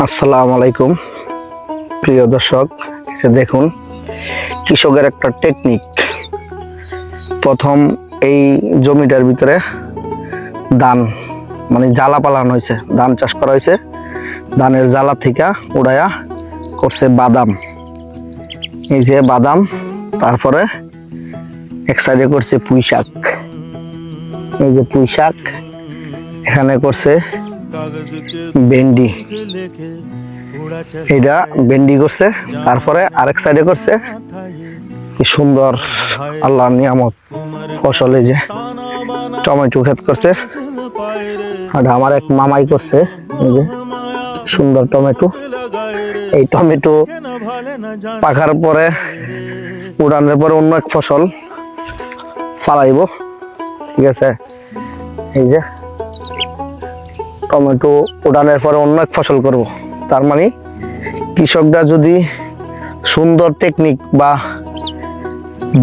আসসালামু আলাইকুম প্রিয় দর্শক, দেখুন কৃষকের একটা টেকনিক। প্রথম এই জমিটার ভিতরে ধান জ্বালা পালানো হয়েছে, ধান চাষ করা হয়েছে। ধানের জ্বালা থেকে উড়াইয়া করছে বাদাম। এই যে বাদাম, তারপরে এক সাইডে করছে পুঁই শাক। এই যে পুঁই শাক, এখানে করছে ভেন্ডি, এটা ভেন্ডি করছে। তারপরে আরেক সাইডে করছে কি সুন্দর আল্লাহর নিয়ামত ফসল, এই যে টমেটো ক্ষেত করছে। আর আমার এক মামাই করছে এই যে সুন্দর টমেটো। এই টমেটো পাকার পরে উড়ানোর পরে অন্য এক ফসল ফালাইব, ঠিক আছে। এই যে টমেটো উড়ানোর পরে অন্য এক ফসল করব। তার মানে কৃষকরা যদি সুন্দর টেকনিক বা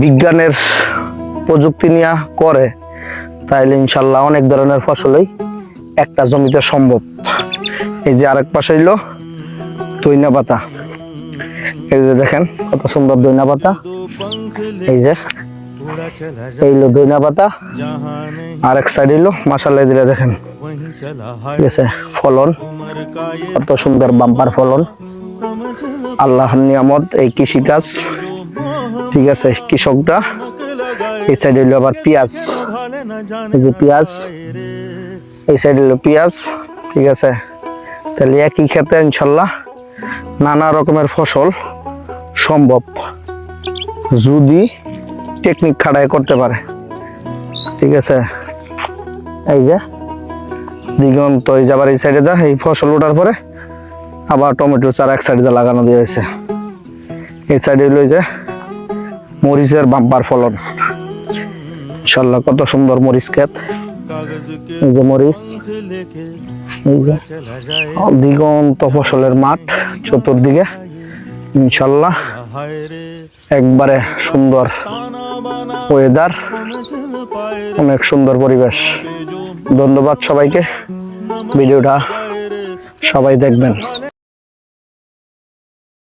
বিজ্ঞানের প্রযুক্তি নিয়ে করে, তাহলে ইনশাল্লাহ অনেক ধরনের ফসলই একটা জমিতে সম্ভব। এই যে আরেক পাশে হইল ধইনা পাতা। এই যে দেখেন কত সুন্দর ধইনা পাতা। এই যে এইলো ধইনা পাতা, আরেক সাইড হইলো মাশাআল্লাহ, দিলে দেখেন ঠিক আছে ফলন কত সুন্দর, বাম্পার ফলন। আল্লাহর নিয়ামত এই কৃষিকাজ, ঠিক আছে। কৃষকরা এই সাইড হইলো আবার পেঁয়াজ, এই যে পেঁয়াজ, এই সাইড হইলো পেঁয়াজ, ঠিক আছে। তাহলে একই ক্ষেতে ইনশাল্লাহ নানা রকমের ফসল সম্ভব, যদি টেকনিক খাটায় করতে পারে, ঠিক আছে। এই যে দিগন্ত, এই যাবার এই সাইডে দা এই ফসল ওঠার পরে আবার টমেটো চারা এক সাইডে লাগানো দিয়ে হয়েছে। এই সাইডে হইলো যে মরিচের বাম্পার ফলন, ইনশাল্লাহ কত সুন্দর মরিচ ক্ষেত। এই যে মরিচ, এই যে দিগন্ত ফসলের মাঠ চতুর্দিকে, ইনশাল্লাহ একবারে সুন্দর ওয়েদার, অনেক সুন্দর পরিবেশ। ধন্যবাদ সবাইকে, ভিডিওটা সবাই দেখবেন।